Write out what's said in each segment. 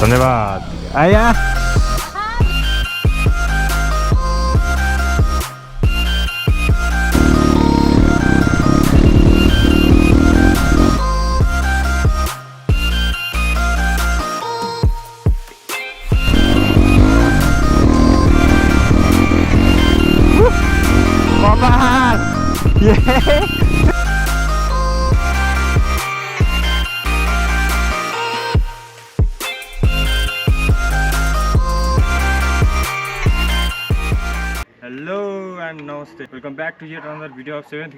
धन्यवाद आया hello and नमस्ते welcome back to yet another video of seventh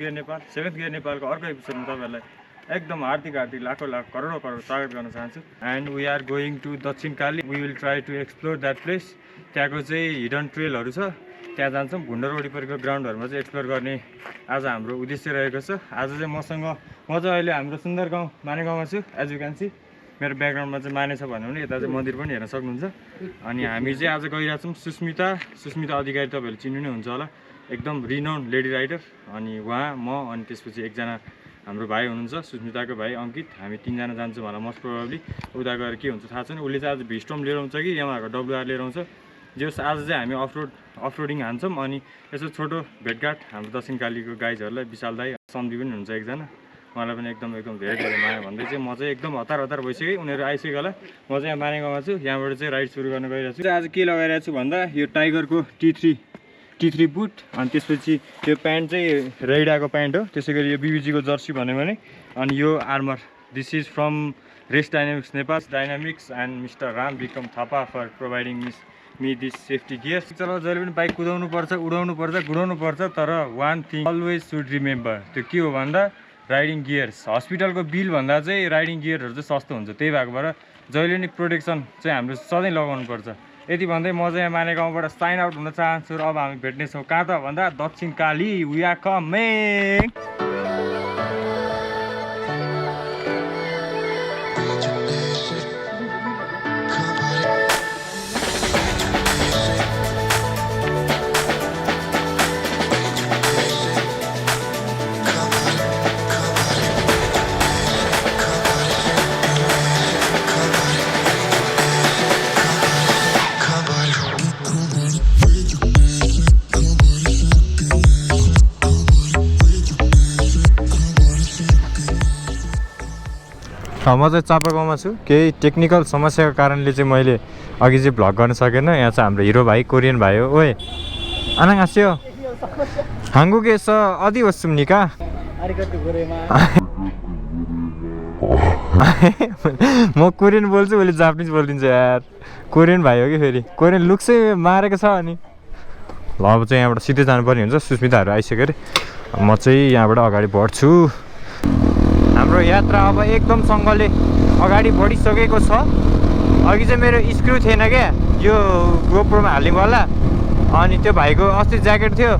gear नेपालको अर्को एपिसोडमा तपाईँहरूलाई एकदम हार्दिक लाखौँ लाख करोडौँ करोड स्वागत गर्न चाहन्छु and we are going to Dakshinkali we will try to explore that place त्यहाँको चाहिँ हिडन ट्रेलहरू छ त्यहाँ जान्छौँ भुन्डर वरिपरिको ग्राउन्डहरूमा चाहिँ एक्सप्लोर गर्ने आज हाम्रो उद्देश्य रहेको छ आज चाहिँ म चाहिँ अहिले हाम्रो सुन्दर गाउँ माने गाउँमा छु एज यु क्यान सी मेरो ब्याकग्राउन्डमा चाहिँ माने छ भन्यो भने यता चाहिँ मन्दिर पनि हेर्न सक्नुहुन्छ अनि हामी चाहिँ आज गइरहेछौँ सुस्मिता अधिकारी तपाईँहरू चिन्नु नै हुन्छ होला एकदम रिनाउन्ड लेडी राइडर अनि उहाँ म अनि त्यसपछि एकजना हाम्रो भाइ हुनुहुन्छ सुस्मिताको भाइ अङ्कित हामी तीनजना जान्छौँ होला मोस्ट प्रोबेबली उता गएर के हुन्छ थाहा छैन उसले चाहिँ आज भिस्टोम लिएर आउँछ कि यहाँको डब्लुआर लिएर आउँछ जस आज चाहिँ हामी अफरोडिङ हान्छौँ अनि यसो छोटो भेटघाट हाम्रो दक्षिण कालीको गाइजहरूलाई विशाल दाई सन्धि पनि हुन्छ एकजना मलाई पनि एकदम धेरै धेरै माया भन्दै चाहिँ म चाहिँ एकदम हतार भइसकेँ उनीहरू आइसक्यो होला म चाहिँ यहाँ माने गाउँमा छु यहाँबाट चाहिँ राइड सुरु गर्न गइरहेको छु आज के लगाइरहेको छु भन्दा यो टाइगरको टी3 बुट अनि त्यसपछि यो प्यान्ट चाहिँ रेइडाको प्यान्ट हो त्यसै गरी यो बिबिजीको जर्सी भन्यो भने अनि यो armour this is from Race Dynamics Nepal Dynamics and mister Ram Bikram Thapa for providing me this safety gears चलाउ जहिले पनि बाइक कुदाउनु पर्छ उडाउनु पर्छ गुडाउनु पर्छ तर one thing always should remember त्यो के हो भन्दा राइडिङ गियर्स हस्पिटलको बिल भन्दा चाहिँ राइडिङ गियरहरू चाहिँ सस्तो हुन्छ त्यही भएको भएर जहिले नि प्रोटेक्सन चाहिँ हाम्रो सधैँ लगाउनु पर्छ यति भन्दै म चाहिँ यहाँ माने गाउँबाट साइन आउट हुन चाहन्छु र अब हामी भेट्नेछौँ कहाँ त भन्दा दक्षिण काली वी आर कमिङ म चाहिँ चापागाउँमा छु केही टेक्निकल समस्याको कारणले चाहिँ मैले अघि चाहिँ भ्लग गर्न सकेन यहाँ चाहिँ हाम्रो हिरो भाइ कोरियन भाइ हो ओए आनाङ आस्यो हाङ्गुके स अधि वसुम्निका म कोरियन बोल्छु उसले जापानिज बोलिदिन्छ यार कोरियन भाइ हो कि फेरि कोरियन लुक्सै मारेको छ अनि ल अब चाहिँ यहाँबाट सिधै जानुपर्ने हुन्छ सुस्मिताहरू आइसक्यो अरे म चाहिँ यहाँबाट अगाडि बढ्छु हाम्रो यात्रा अब एकदमसँगले अगाडि बढिसकेको छ अघि चाहिँ मेरो स्क्रु थिएन क्या यो गोप्रोमा हाल्नेवाला अनि त्यो भाइको अस्ति ज्याकेट थियो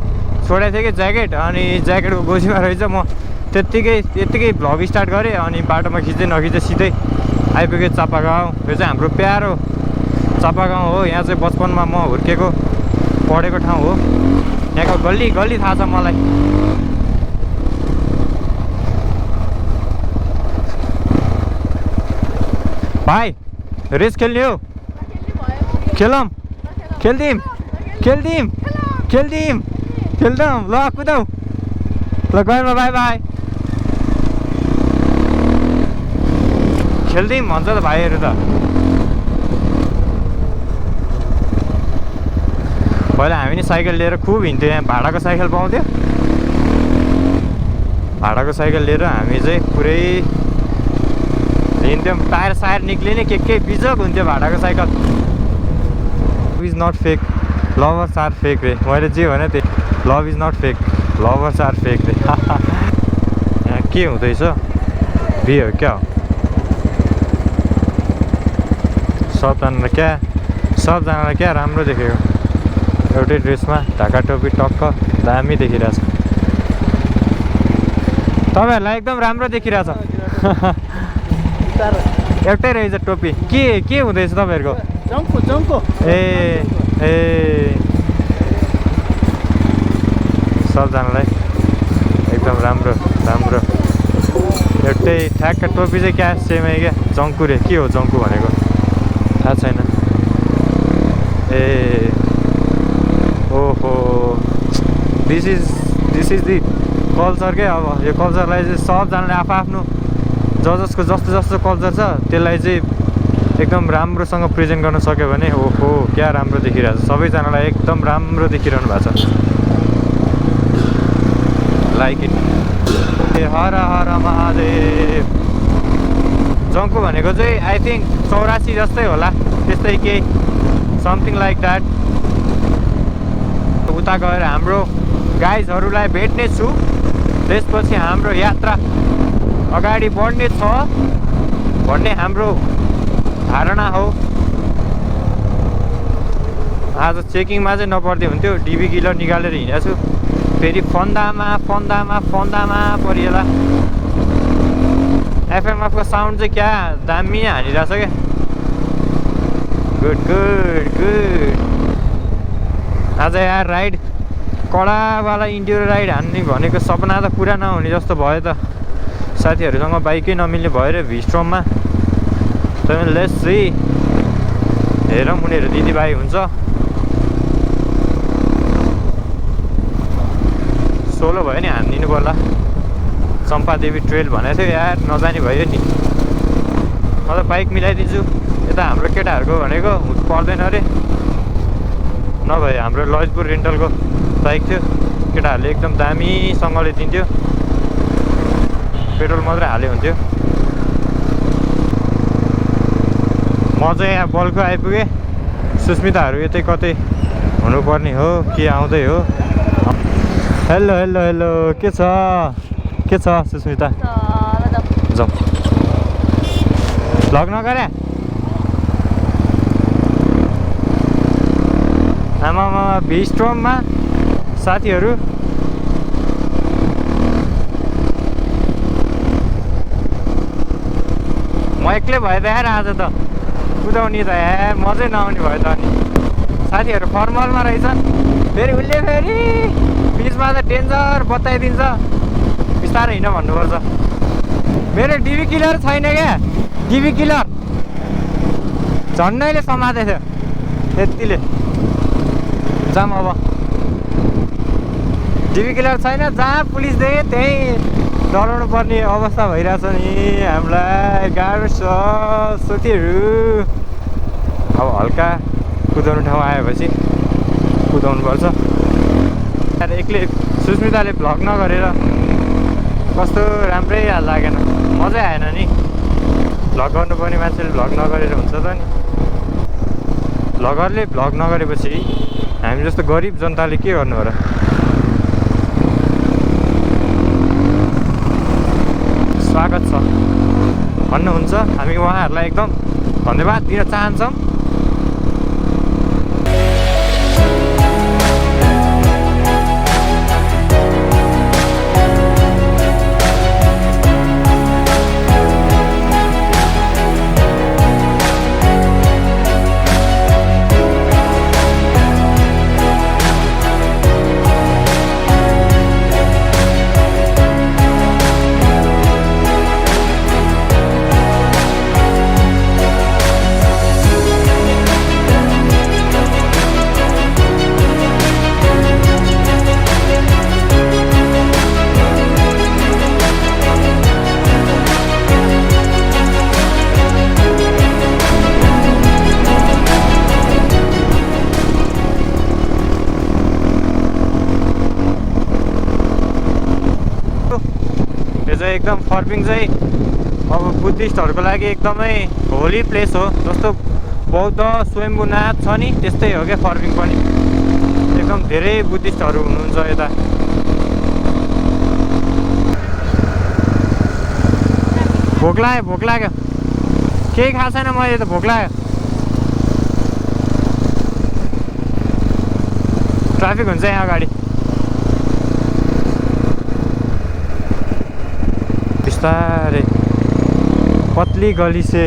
छोडेको थियो कि ज्याकेट अनि ज्याकेटको गोजीमा रहेछ म यत्तिकै भ्लग स्टार्ट गरेँ अनि बाटोमा खिच्दै नखिच्दै सिधै आइपुगेँ चापागाउँ यो चाहिँ हाम्रो प्यारो चापागाउँ हो यहाँ चाहिँ बचपनमा म हुर्केको पढेको ठाउँ हो यहाँको गल्ली गल्ली थाहा छ मलाई भाइ रेस खेल्ने हो खेलौँ खेल्दिम ल कुदाऊ ल गएमा बाई बाई खेल्दिम भन्छ त भाइहरू त पहिला हामी नि साइकल लिएर खुब हिँड्थ्यौँ यहाँ भाडाको साइकल पाउँथ्यो भाडाको साइकल लिएर हामी चाहिँ पुरै हिँड्थ्यौँ टायर सायर निक्लिने के बिजोग हुन्थ्यो भाडाको cycle is not fake lovers are fake रे मैले जे भने त्यही love is not fake lovers are fake रे यहाँ के हुँदैछ बिहे हो क्या सबजनालाई क्या राम्रो देखेको एउटै ड्रेसमा ढाका टोपी टक्क दामी देखिरहेछ तपाईँहरूलाई एकदम राम्रो देखिरहेछ एउटै रहेछ टोपी के हुँदैछ तपाईँहरूको जङ्को ए सबजनालाई एकदम राम्रो एउटै ठ्याक्क टोपी चाहिँ क्या सेमै क्या जङ्कु रे के हो जङ्कु भनेको थाहा छैन ए ओहो दिस इज दि कल्चर के अब यो कल्चरलाई चाहिँ सबजनाले आफ्नो जसको जस्तो कल्चर छ त्यसलाई चाहिँ एकदम राम्रोसँग प्रेजेन्ट गर्न सक्यो भने ओहो क्या राम्रो देखिरहेको छ सबैजनालाई एकदम राम्रो देखिरहनु भएको छ लाइक इट हर हर महादेव जङ्कु भनेको चाहिँ आई थिङ्क 84 जस्तै होला त्यस्तै केही समथिङ लाइक द्याट उता गएर हाम्रो गाइजहरूलाई भेट्ने छु त्यसपछि हाम्रो यात्रा अगाडि बढ्ने छ भन्ने हाम्रो धारणा हो आज चेकिङमा चाहिँ नपर्दै हुन्थ्यो डिबी किलर निकालेर हिँडेको छु फेरि फन्दामा परिएला एफएमएफको साउन्ड चाहिँ क्या दामी हानिरहेछ क्या गुड आज यार राइड कडावाला इन्ड्युरो राइड हान्ने भनेको सपना त पुरा नहुने जस्तो भयो त साथीहरूसँग बाइकै नमिल्ने भयो र भिस्ट्रममा तपाईँ लेट्स सी हेरौँ उनीहरू दिदीभाइ हुन्छ सोलो भयो नि हानिदिनु पर्ला चम्पादेवी ट्रेल भनेको थियो यार नजाने भयो नि म त बाइक मिलाइदिन्छु यता हाम्रो केटाहरूको भनेको पर्दैन अरे नभए हाम्रो लजपुर रेन्टलको बाइक थियो केटाहरूले एकदम दामीसँगले दिन्थ्यो पेट्रोल मात्रै हाले हुन्थ्यो म चाहिँ यहाँ बल्को आइपुगेँ सुस्मिताहरू यतै कतै हुनुपर्ने हो कि आउँदै हो हेलो के छ सुस्मिता जाउँ भ्लग नगरे आमामा भिस्ट्रममा साथीहरू म एक्लै भयो त यार आज त कुदाउने त यार मजै नआउने भयो त अनि साथीहरू फर्मलमा रहेछन् फेरि उसले फेरि बिचमा त डेन्जर बताइदिन्छ बिस्तारै हिँड भन्नुपर्छ मेरो डिबी किलर छैन क्या डिबी किलर झन्डैले समाते थियो यतिले जाम अब डिबी किलर छैन जहाँ पुलिस देख्यो त्यहीँ डराउनु पर्ने अवस्था भइरहेछ नि हामीलाई गाह्रो छ साथीहरू अब हल्का कुदाउने ठाउँ आएपछि कुदाउनुपर्छ एक्लै सुस्मिताले भ्लग नगरेर कस्तो राम्रै लागेन मजै आएन नि भ्लग गर्नुपर्ने मान्छेले भ्लग नगरेर हुन्छ त नि भ्लगरले भ्लग नगरेपछि हामी जस्तो गरिब जनताले के गर्नु हो र स्वागत छ भन्नुहुन्छ हामी उहाँहरूलाई एकदम धन्यवाद दिन चाहन्छौँ एकदम फर्पिङ चाहिँ अब बुद्धिस्टहरूको लागि एकदमै होली प्लेस हो जस्तो बौद्ध स्वयम्भूनाथ छ नि त्यस्तै हो क्या फर्पिङ पनि एकदम धेरै बुद्धिस्टहरू हुनुहुन्छ यता भोक लाग्यो केही खाएको छैन मैले त भोक लाग्यो ट्राफिक हुन्छ यहाँ अगाडि बिस्तारै पतली गली से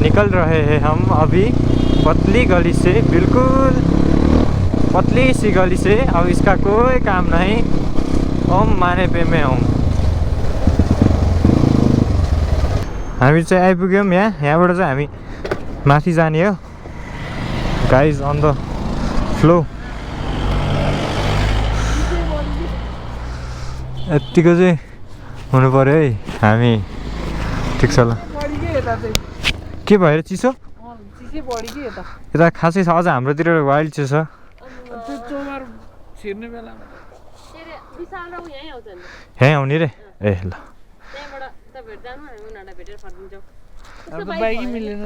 निकल रहे हैं हम अभी पतली गली से बिल्कुल पतली सी गली से अब इसका कोई काम नहीं ओम माने पे में ओम हामी चाहिँ आइपुग्यौँ यहाँबाट चाहिँ हामी माथि जाने हो Guys on the flow. यतिको चाहिँ हुनु पर्यो है हामी ठिक छ ल के भएर चिसो यता खासै छ अझ हाम्रोतिर वाइल्ड चाहिँ छ यहीँ आउने रे ए ल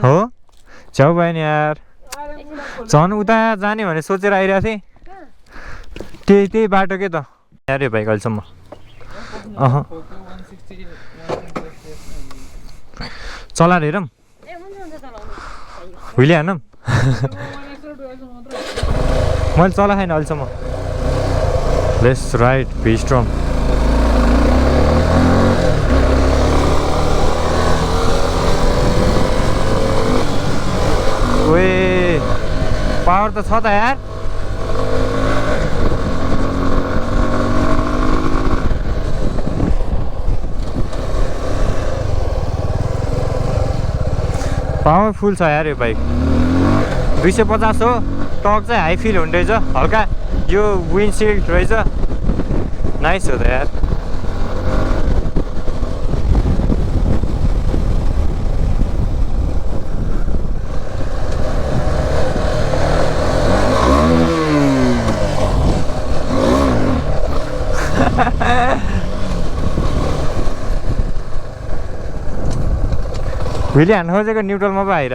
हो छेउ भयो नि यार झन् उता जाने भने सोचेर आइरहेको थिएँ त्यही बाटो के त यार यो भाइ कहिलेसम्म चलाएर हेरौँ हुइले हानौँ मैले चलाएन अहिलेसम्म लेट्स राइड भिस्ट्रम ओए पावर त छ त यार पावरफुल छ यार यो बाइक 250 हो टक चाहिँ हाई फिल हुँदै रहेछ हल्का यो विन्डसिल्ड रहेछ नाइस हो त यार भिली हान्न खोजेको न्युट्रलमा पो आएर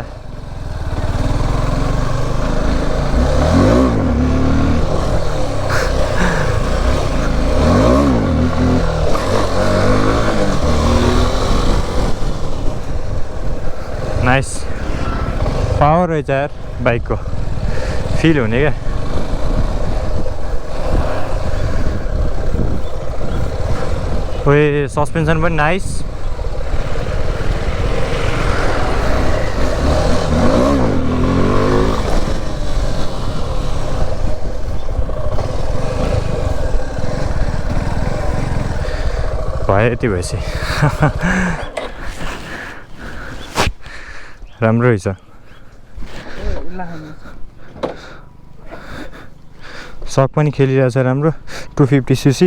नाइस पावर रहेछ यार बाइकको फिल हुने क्या ओए सस्पेन्सन पनि नाइस भयो यति भएपछि राम्रो रहेछ सक पनि खेलिरहेछ राम्रो 250 cc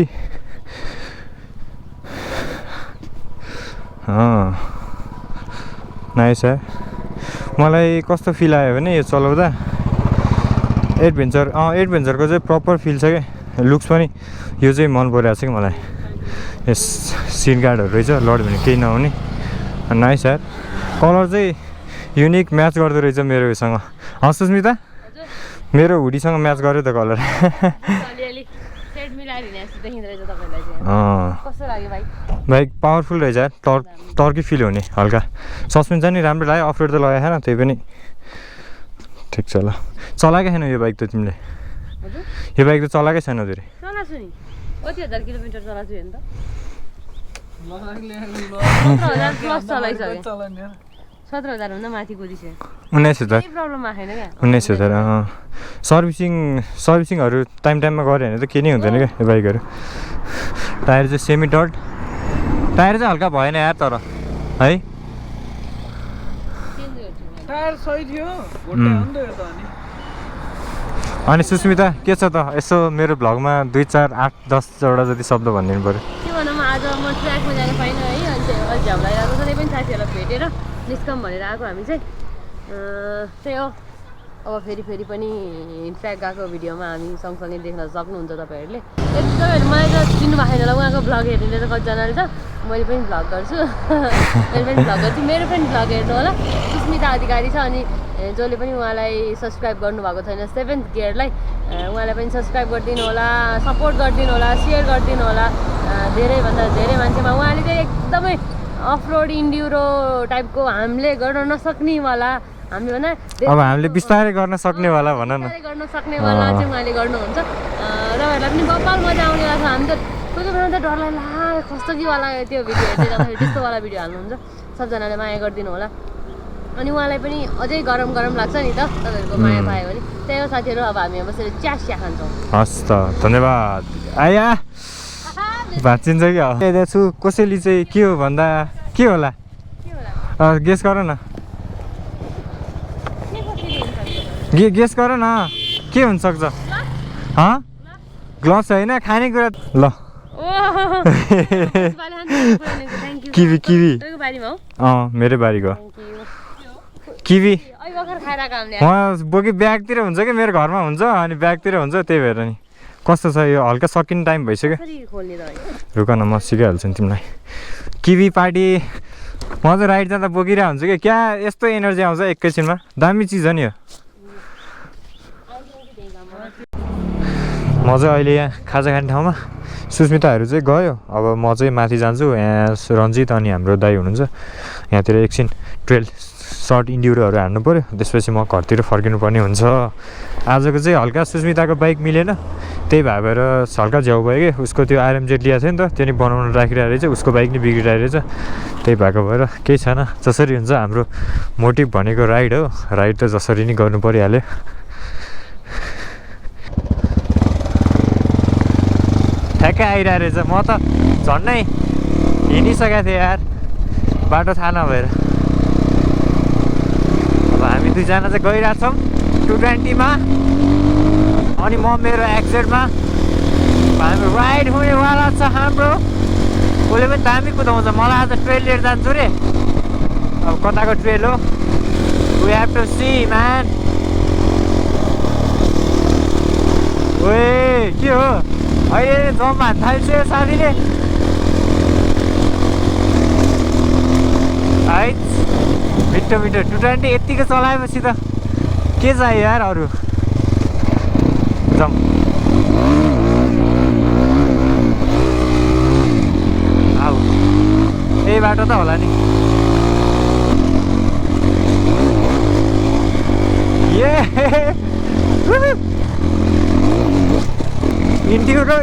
नाइस है मलाई कस्तो फिल आयो भने यो चलाउँदा एडभेन्चरको चाहिँ प्रपर फिल छ क्या लुक्स पनि यो चाहिँ मन परिरहेको छ कि मलाई यस सिट गार्डहरू रहेछ लड भने केही नहुने नाइस यार कलर चाहिँ युनिक म्याच गर्दो रहेछ मेरो उसँग सुस्मिता मेरो हुडीसँग म्याच गर्यो त कलर बाइक पावरफुल रहेछ यार टर्की फिल हुने हल्का सस्पेन्सन नि राम्रो लाग्यो अफ रोड त लगाएको छैन त्यही पनि ठिक छ ल चलाएकै छैन यो बाइक त तिमीले यो बाइक त चलाएकै छैन धेरै 1000 किलोमिटर चलाएको छु नि त 17,000 भन्दा माथि कुदिसक्यो 19,000 प्रब्लम आएन क्या 19,000 सर्भिसिङहरू टाइममा गऱ्यो भने त केही नै हुँदैन क्या यो बाइकहरू टायर चाहिँ सेमी डट टायर चाहिँ हल्का भएन यार तर है टायर सही थियो घोट्टा हो नि त यो त अनि सुस्मिता के छ त यसो मेरो भ्लगमा 2 4 8 10 वटा जति शब्द भनिदिनु पर्यो के भनौँ आज म ट्र्याकमा जान पाइनँ है अनि चाहिँ झ्याउ लगाइरहेको छ पनि साथीहरूलाई भेटेर निस्कम भनेर आएको हामी चाहिँ त्यही हो अब फेरि पनि ट्र्याक गएको भिडियोमा हामी सँगसँगै देख्न सक्नुहुन्छ तपाईँहरूले एकदमै मलाई त चिन्नु भएको छैन होला उहाँको भ्लग हेर्ने त कतिजनाले त मैले पनि भ्लग गर्छु मैले पनि भ्लग गर्छु मेरो पनि भ्लग हेर्नु होला सुस्मिता अधिकारी छ अनि जसले पनि उहाँलाई सब्सक्राइब गर्नुभएको छैन 7th गियरलाई उहाँलाई पनि सब्सक्राइब गरिदिनु होला सपोर्ट गरिदिनु होला सेयर गरिदिनु होला धेरैभन्दा धेरै मान्छेमा उहाँले चाहिँ एकदमै अफरोड इन्ड्युरो टाइपको हामीले गर्न नसक्नेवाला हामी भन्दा अब हामीले बिस्तारै गर्न सक्नेवाला भन न गर्न सक्नेवाला चाहिँ उहाँले गर्नुहुन्छ तपाईँहरूलाई पनि बब्बाल मजा आउनेवाला छ हामी त कोही बेला त डरलाई ला कस्तो केवाला त्यो भिडियो हेर्दै जाँदाखेरि त्यस्तोवाला भिडियो हाल्नुहुन्छ सबजनाले माया गरिदिनु होला अनि उहाँलाई पनि अझै गरम लाग्छ नि त तपाईँहरूको माया पायो भने त्यही हो साथीहरू अब हामी बसेर चिया खान्छौँ हस् त धन्यवाद आया भाँचिन्छ कि हेर्दै छु कसैले चाहिँ के हो भन्दा के होला गेस गर न गेस गर न के हुन सक्छ ग्लभ्स होइन खानेकुरा ल किवी किवी मेरै बारीको किवी बोकी ब्यागतिर हुन्छ कि मेरो घरमा हुन्छ अनि ब्यागतिर हुन्छ त्यही भएर नि कस्तो छ यो हल्का सकिने टाइम भइसक्यो रुक न म सिकाइहाल्छु नि तिमीलाई किवी पार्टी म चाहिँ राइड जाँदा बोकिरहेको हुन्छु कि क्या यस्तो एनर्जी आउँछ एकैछिनमा दामी चिज हो नि यो म चाहिँ अहिले यहाँ खाजा खाने ठाउँमा सुस्मिताहरू चाहिँ गयो अब म चाहिँ माथि जान्छु यहाँ रन्जित अनि हाम्रो दाइ हुनुहुन्छ यहाँतिर एकछिन ट्रेल सर्ट इन्ड्युरोहरू हान्नु पऱ्यो त्यसपछि म घरतिर फर्किनु पर्ने हुन्छ आजको चाहिँ हल्का सुस्मिताको बाइक मिलेन त्यही भएर हल्का झ्याउ भयो कि उसको त्यो आरएमजेड लिएको थियो नि त त्यो नि बनाउनु राखिरहेको रहेछ उसको बाइक नि बिग्रिरहेको रहेछ त्यही भएको भएर केही छैन जसरी हुन्छ हाम्रो मोटिभ भनेको राइड हो राइड त जसरी नि गर्नु परिहाल्यो ठ्याक्कै आइरहेको रहेछ म त झन्डै हिँडिसकेको थिएँ यार बाटो थाहा नभएर अब हामी दुईजना चाहिँ गइरहेछौँ 220मा अनि म मेरो एक्जेटमा हाम्रो राइड हुनेवाला छ हाम्रो उसले पनि दामी कुदाउँछ मलाई आज ट्रेल लिएर जान्छु रे अब कताको ट्रेल हो we have to see man ओए के हो अहिले जम्मा हान्न थाल्छु साथीले है मिठो मिठो 220 यत्तिको चलाएपछि त के चाहियो यार अरू जम आऊ यही बाटो त होला नि इन्ड्युरो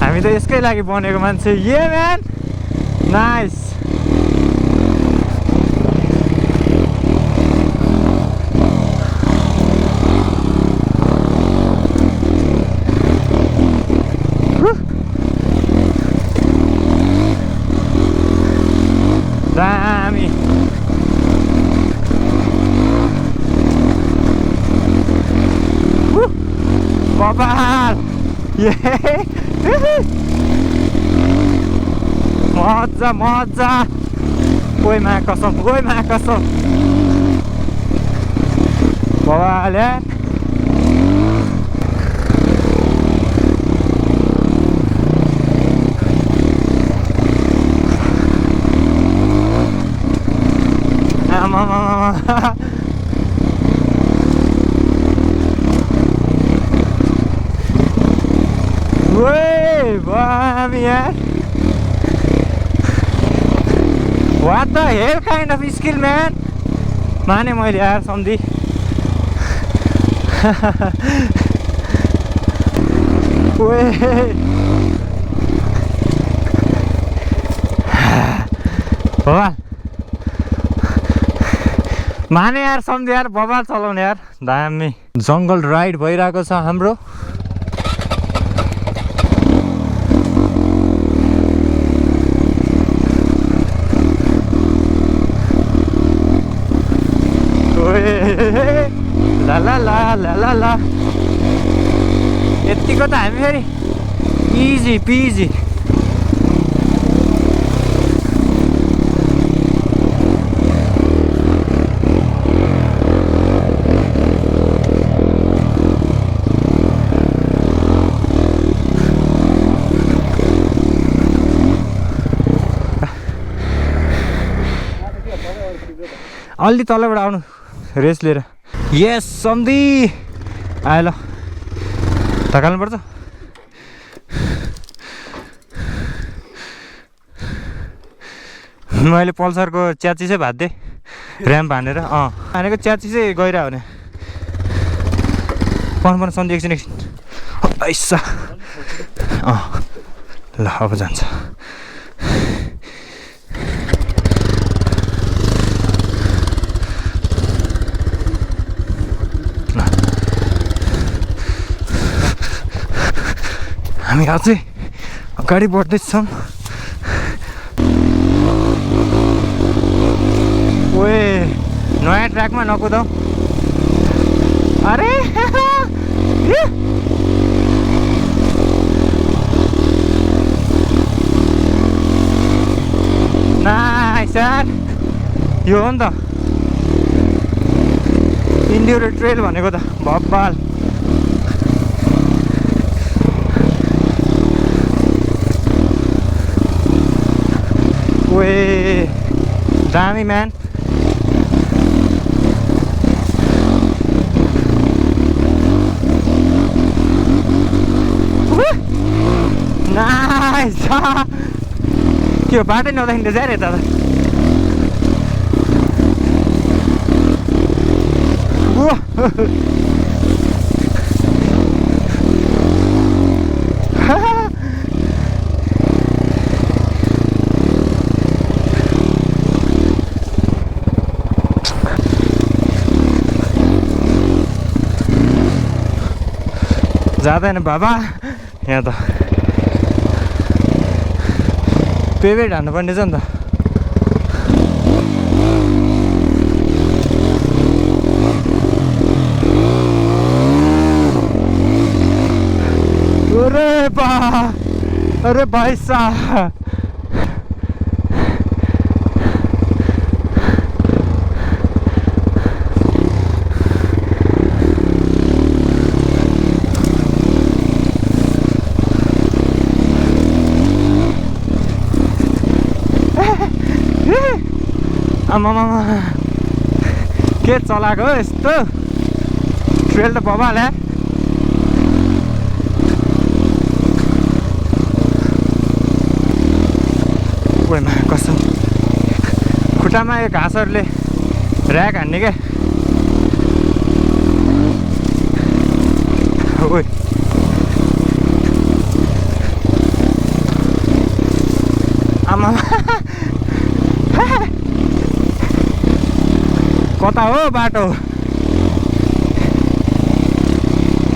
हामी त यसकै लागि बनेको मान्छे ये म्यान नाइस दामी कपाल मजा मजा ओइ मा कसम बबाल आमा Wait, wow, यार What the hell kind of skill, man? माने मैले यार सम्धी बबाल माने यार सम्धी यार बबाल चलाउने यार दामी जङ्गल राइड भइरहेको छ हाम्रो ला ला ला ला ला ला यतिको त हामी फेरि इजी पिजी अलि तलबाट आउनु रेस लिएर यस सम्धी आयो ल धकाल्नुपर्छ मैले पल्सरको च्याची चाहिँ भाद्दै ऱ्याम्प हानेर हानेको च्याची चाहिँ गइरह भने पन सम्धी एकछिन ऐसा ल अब जान्छ हामी अझै अगाडि बढ्दैछौँ ओए नयाँ ट्र्याकमा नकुदाऊ अरे नाइस यार यो हो नि त इन्ड्युरो ट्रेल भनेको त भब्बाल ओए दामी म्यान नाइस त्यो बाटै नदेखिँदै जा रे दादा जाँदैन बाबा यहाँ त पेभेट हान्नुपर्ने छ नि त अरे भाई साहब आमामा के चलाएको हो यस्तो ट्रेल त बबाल यार ओइमा कसम खुट्टामा यो घाँसहरूले ऱ्याक हान्ने क्या ओइ आमा कता हो बाटो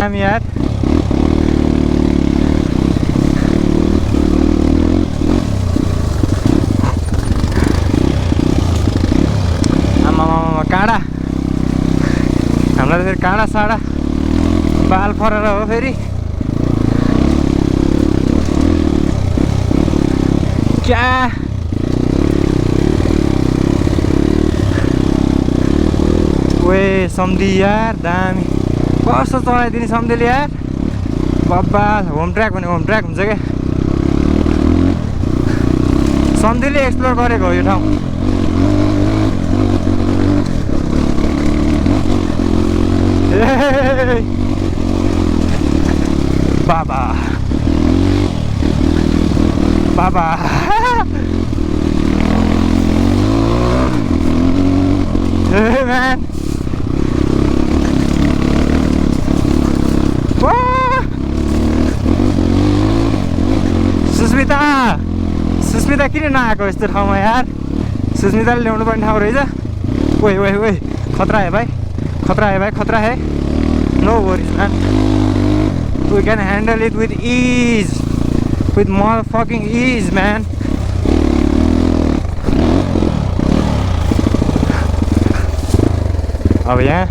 हामी यार आमामा काँडा हामीलाई त फेरि काँडा साडा बाल फरेर हो फेरि क्या ओए सम्धी यार दामी कस्तो चलाइदिने सम्धीले यार बब्बा होम ट्र्याक भने होम ट्र्याक हुन्छ क्या सम्धीले एक्सप्लोर गरेको हो यो ठाउँ ए बाबा बाबा hey man सुस्मिता किन नआएको यस्तो ठाउँमा यार सुस्मिताले ल्याउनु पर्ने ठाउँ रहेछ ओए ओए ओए खतरा है भाइ खतरा है भाइ खतरा है no worries man we can handle it with is with mother fucking is man अब यहाँ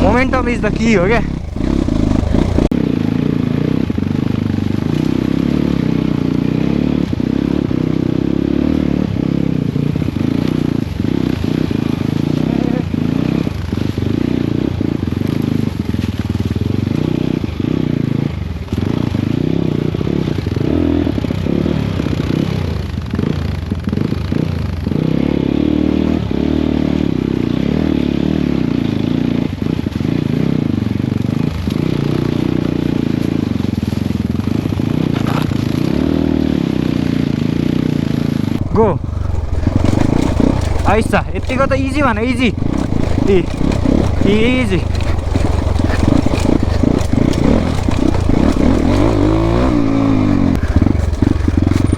मोमेन्टम इज द की हो क्या गो ऐसा यतिको त इजी भन इजी इजी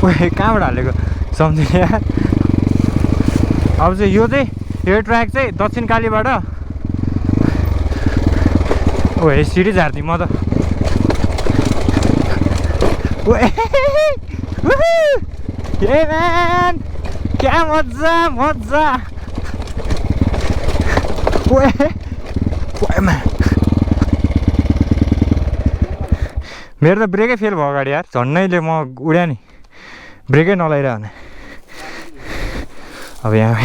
ओए कहाँबाट हालेको सम्झिने यार अब चाहिँ यो ट्र्याक चाहिँ दक्षिण कालीबाट ओए सिडी झार्दी म त हे म्यान क्या मजा मजा ओए मेरो त ब्रेकै फेल भयो अगाडि यार झन्नैले म उड्या नि ब्रेकै नलाइरह भने अब यहाँ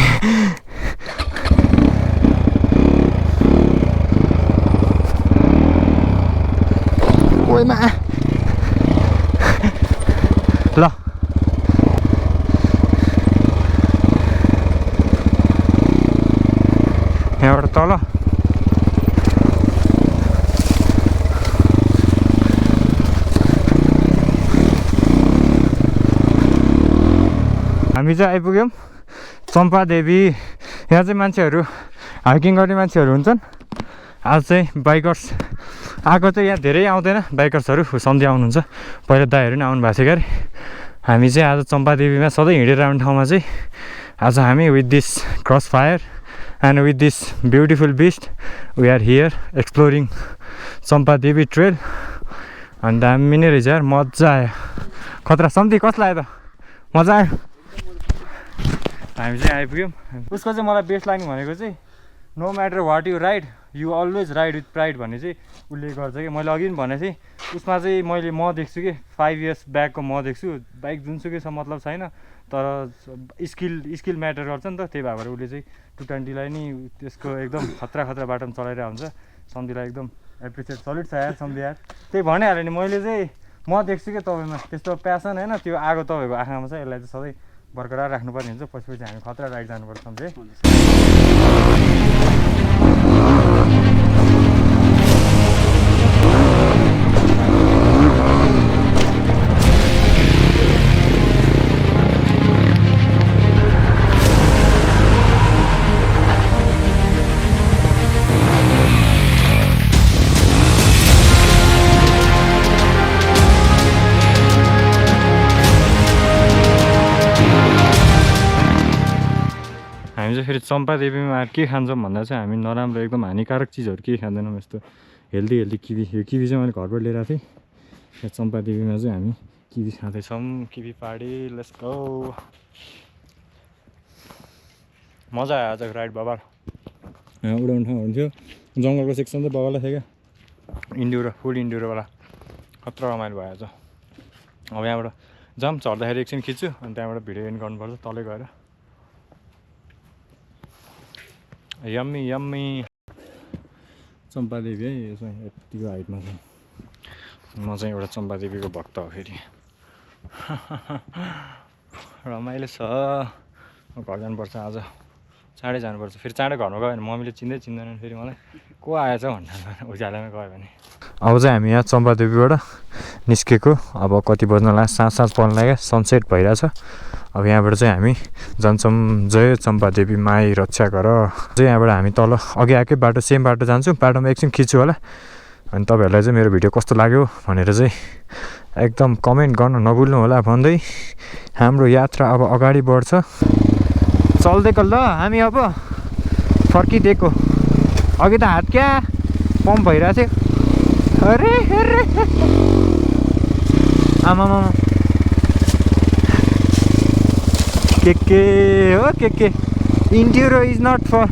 ओएमा ल यहाँबाट तल हामी चाहिँ आइपुग्यौँ चम्पादेवी। यहाँ चाहिँ मान्छेहरू हाइकिङ गर्ने मान्छेहरू हुन्छन्। आज चाहिँ बाइकर्स आएको चाहिँ यहाँ धेरै आउँदैन बाइकर्सहरू सन्ध्या आउनुहुन्छ। पहिला दाइहरू नि आउनु भएको थियो क्यारे। हामी चाहिँ आज चम्पादेवीमा सधैँ हिँडेर आउने ठाउँमा चाहिँ आज हामी with this cross fire and with this beautiful beast we are here exploring Champadevi trail. अनि दामी नै रहेछ यार मजा आयो खतरा। सम्झी कसलाई आयो त मजा आयो। हामी चाहिँ आइपुग्यौँ। उसको चाहिँ मलाई बेस्ट लाग्ने भनेको चाहिँ no matter what you ride you always ride with pride भन्ने चाहिँ उसले गर्छ कि मैले अघि पनि भनेको थिएँ। उसमा चाहिँ मैले म देख्छु कि 5 इयर्स ब्याकको म देख्छु। बाइक जुनसुकै छ मतलब छैन तर स्किल म्याटर गर्छ नि त। त्यही भएर उसले चाहिँ 220लाई नि त्यसको एकदम खतरा बाटोमा चलाइरहेको हुन्छ। सम्झीलाई एकदम एप्रिसिएट सल्युट छ यार सम्झी यार। त्यही भनिहालेँ नि मैले चाहिँ म देख्छु कि तपाईँमा त्यस्तो प्यासन होइन त्यो आगो तपाईँको आँखामा छ। यसलाई चाहिँ सधैँ बरकरार राख्नुपर्ने हुन्छ। पछि हामी खतरा राइड जानुपर्छ सम्झे। हामी चाहिँ फेरि चम्पादेवीमा आएर के खान्छौँ भन्दा चाहिँ हामी नराम्रो एकदम हानिकारक चिजहरू केही खाँदैनौँ। यस्तो हेल्दी किवी यो किवी चाहिँ मैले घरबाट लिएर थिएँ। यहाँ चम्पादेवीमा चाहिँ हामी किवी खाँदैछौँ। Kiwi party let's go. मजा आयो आजको राइड बाबा। उडाउने ठाउँ हुन्थ्यो जङ्गलको सेक्सन चाहिँ बाबालाई थियो क्या इन्ड्युरो फुल इन्ड्युरोवाला खतरा रमाइलो भयो आज। अब यहाँबाट जाम चढ्दाखेरि एकछिन खिच्छु अनि त्यहाँबाट भिडियो एन्ड गर्नुपर्छ तलै गएर। यम्मी यम्मी चम्पादेवी है यो चाहिँ यतिको हाइटमा छ। म चाहिँ एउटा चम्पादेवीको भक्त हो फेरि। रमाइलो छ। घर जानुपर्छ आज चाँडै जानुपर्छ। फेरि चाँडै घरमा गयो भने मम्मीले चिन्दैन फेरि मलाई को आएछ भन्दा उज्यालोमा गयो भने। अब चाहिँ हामी यहाँ चम्पादेवीबाट निस्केको। अब कति बज्न लाग्यो साँझ पर्न लाग्यो सनसेट भइरहेछ। अब यहाँबाट चाहिँ हामी जान्छौँ जय चम्पादेवी माई रक्षा गर। चाहिँ यहाँबाट हामी तल अघि आएकै बाटो सेम बाटो जान्छौँ। बाटोमा एकछिन खिच्छु होला। अनि तपाईँहरूलाई चाहिँ मेरो भिडियो कस्तो लाग्यो भनेर चाहिँ एकदम कमेन्ट गर्न नभुल्नु होला भन्दै हाम्रो यात्रा अब अगाडि बढ्छ। चल्दैको ल हामी अब फर्किदिएको। अघि त हात क्या पम्प भइरहेको थियो। अरे आमामा के हो के enduro is not for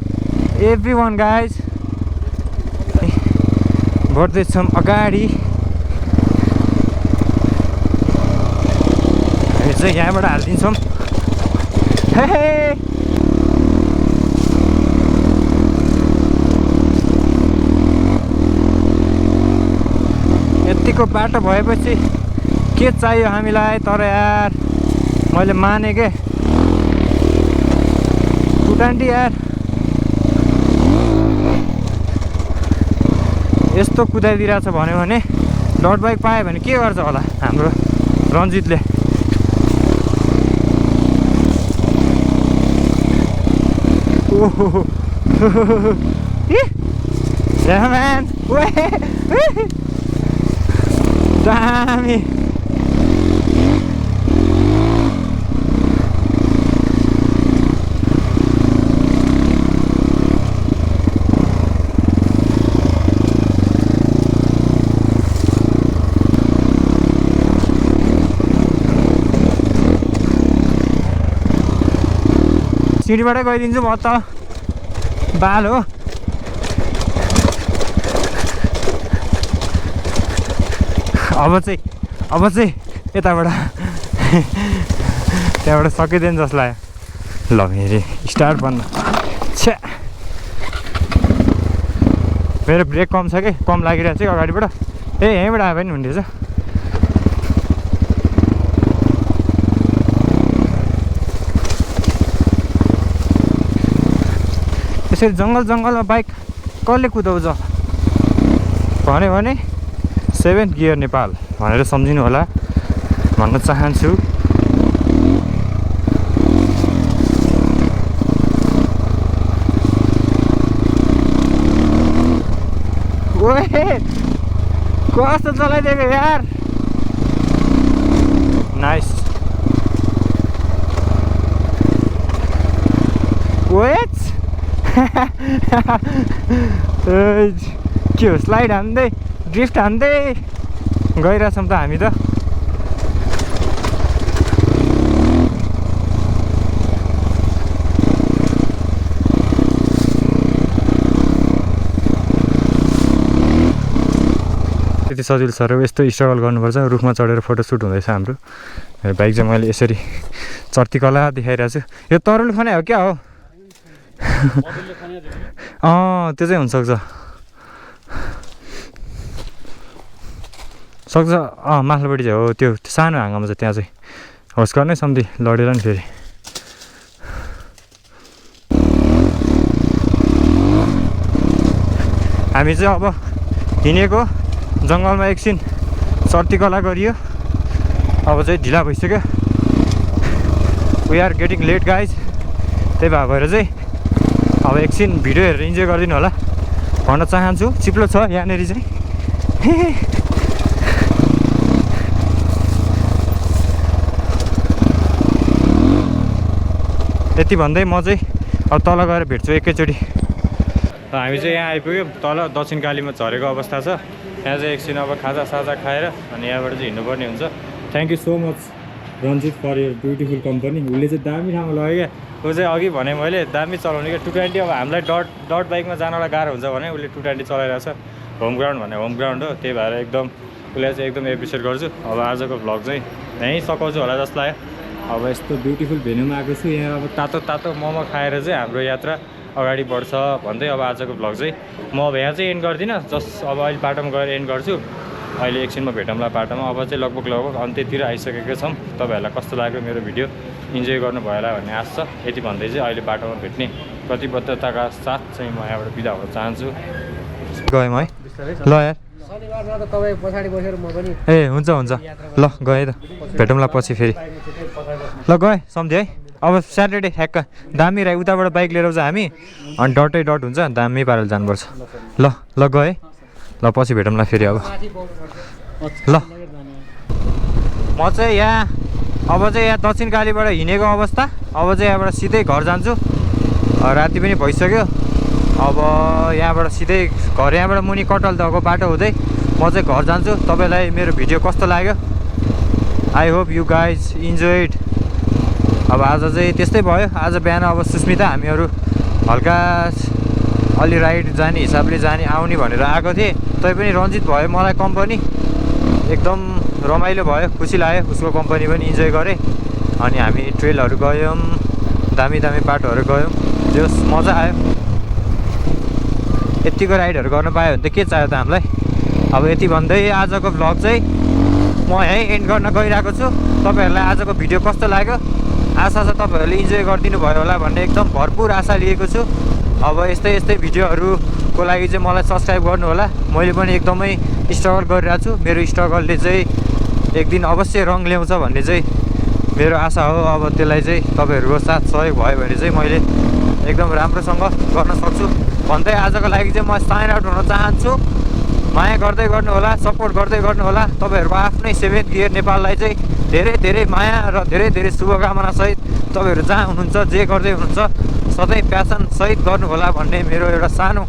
everyone guys. बढ्दैछौँ अगाडि। हामी चाहिँ यहाँबाट हालिदिन्छौँ। यतिको बाटो भएपछि के चाहियो हामीलाई। तर यार मैले माने के 220 यार यस्तो कुदाइदिरहेछ भन्यो भने डट बाइक पायो भने के गर्छ होला हाम्रो रन्जितले। ओहो दामी। सिँढीबाटै गइदिन्छु म त बाल हो अब चाहिँ यताबाट त्यहाँबाट सकिँदैन जस्तो लाग्यो ल फेरि स्टार्ट बन्न छ्या मेरो ब्रेक कम छ कि कम लागिरहेको छ अगाडिबाट यहीँबाट आए पनि हुने रहेछ यसरी जङ्गलमा बाइक कसले कुदाउँछ भन्यो भने 7th गियर नेपाल भनेर सम्झिनु होला भन्न चाहन्छु ओए कस्तो चलाइदिएको यार नाइस वेट के हो स्लाइड हान्दै ड्रिफ्ट हान्दै गइरहेछौँ त हामी त त्यति सजिलो छ र यस्तो स्ट्रगल गर्नुपर्छ रुखमा चढेर फोटोसुट हुँदैछ हाम्रो बाइक चाहिँ मैले यसरी चर्तीकला देखाइरहेको छु यो तरुल खाने हो क्या हो त्यो चाहिँ हुनसक्छ माथिल्लोपट्टि चाहिँ हो त्यो सानो हाँगामा छ त्यहाँ चाहिँ होस् गर्नै सम्धि लडेर नि फेरि हामी चाहिँ अब हिँडेको जङ्गलमा एकछिन चर्तीकला गरियो अब चाहिँ ढिला भइसक्यो we are getting late guys त्यही भएर चाहिँ अब एकछिन भिडियो हेरेर इन्जोय गरिदिनु होला भन्न चाहन्छु चिप्लो छ यहाँनिर चाहिँ यति भन्दै म चाहिँ अब तल गएर भेट्छु एकैचोटि हामी चाहिँ यहाँ आइपुग्यो तल दक्षिण कालीमा झरेको अवस्था छ यहाँ चाहिँ एकछिन अब खाजासाजा खाएर अनि यहाँबाट चाहिँ हिँड्नुपर्ने हुन्छ thank you so much Ranjit for your beautiful company उसले चाहिँ दामी ठाउँमा लग्यो क्या ऊ चाहिँ अघि भने मैले दामी चलाउने क्या 220 अब हामीलाई डट बाइकमा जानलाई गाह्रो हुन्छ भने उसले 220 चलाइरहेको छ होम ग्राउन्ड भने होम ग्राउन्ड हो त्यही भएर एकदम उसलाई चाहिँ एकदम एप्रिसिएट गर्छु अब आजको भ्लग चाहिँ यहीँ सघाउँछु होला जस्तो लाग्यो अब यस्तो ब्युटिफुल भेन्यूमा आएको छु यहाँ अब तातो मोमो खाएर चाहिँ हाम्रो यात्रा अगाडि बढ्छ भन्दै अब आजको भ्लग चाहिँ म अब यहाँ चाहिँ एन्ड गर्दिनँ जस्ट अब अहिले बाटोमा गएर एन्ड गर्छु अहिले एकछिनमा भेटौँला बाटोमा अब चाहिँ लगभग अन्त्यतिर आइसकेको छौँ तपाईँहरूलाई कस्तो लाग्यो मेरो भिडियो इन्जोय गर्नुभयो होला भन्ने आश छ यति भन्दै चाहिँ अहिले बाटोमा भेट्ने प्रतिबद्धताका साथ चाहिँ म यहाँबाट बिदा हुन चाहन्छु गयौँ है ल यार शनिबारमा त तपाईँ पछाडि बसेर म पनि ए हुन्छ ल गएँ त भेटौँला पछि फेरि ल गएँ सम्झेँ है अब स्याटरडे ठ्याक्क दामी राई उताबाट बाइक लिएर आउँछ हामी अनि डटै डट हुन्छ दामी पाराले जानुपर्छ ल गएँ ल पछि भेटौँला फेरि अब ल म चाहिँ यहाँ अब चाहिँ यहाँ दक्षिण कालीबाट हिँडेको अवस्था अब चाहिँ यहाँबाट सिधै घर जान्छु राति पनि भइसक्यो अब यहाँबाट सिधै घर यहाँबाट मुनि कटलदहको बाटो हुँदै म चाहिँ घर जान्छु तपाईँलाई मेरो भिडियो कस्तो लाग्यो I hope you guys enjoyed अब आज चाहिँ त्यस्तै भयो आज बिहान अब सुस्मिता हामीहरू हल्का अलि राइड जाने हिसाबले आउने भनेर आएको थिएँ तैपनि रन्जित भयो मलाई कम्पनी एकदम रमाइलो भयो खुसी लाग्यो उसको कम्पनी पनि इन्जोय गरेँ अनि हामी ट्रेलहरू गयौँ दामी बाटोहरू गयौँ त्यो मजा आयो यतिको राइडहरू गर्न पायो भने त के चाहियो त हामीलाई अब यति भन्दै आजको भ्लग चाहिँ म यहीँ एन्ड गर्न गइरहेको छु तपाईँहरूलाई आजको भिडियो कस्तो लाग्यो आशा छ तपाईँहरूले इन्जोय गरिदिनु भयो होला भन्ने एकदम भरपुर आशा लिएको छु अब यस्तै भिडियोहरूको लागि चाहिँ मलाई सब्सक्राइब गर्नु होला मैले पनि एकदमै स्ट्रगल गरिरहेको छु मेरो स्ट्रगलले चाहिँ एक दिन अवश्य रङ ल्याउँछ भन्ने चाहिँ मेरो आशा हो अब त्यसलाई चाहिँ तपाईँहरूको साथ सहयोग भयो भने चाहिँ मैले एकदम राम्रोसँग गर्न सक्छु भन्दै आजको लागि चाहिँ म साइन आउट हुन चाहन्छु माया गर्दै गर्नु होला सपोर्ट गर्दै गर्नु होला तपाईँहरूको आफ्नै 7th गियर नेपाललाई चाहिँ धेरै माया र धेरै शुभकामना सहित तपाईँहरू जहाँ हुनुहुन्छ जे गर्दै हुनुहुन्छ सधैँ प्यासन सहित गर्नु होला भन्ने मेरो एउटा सानो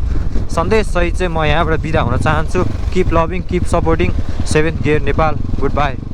सन्देश सहित चाहिँ म यहाँबाट बिदा हुन चाहन्छु keep loving keep supporting 7th gear Nepal good by.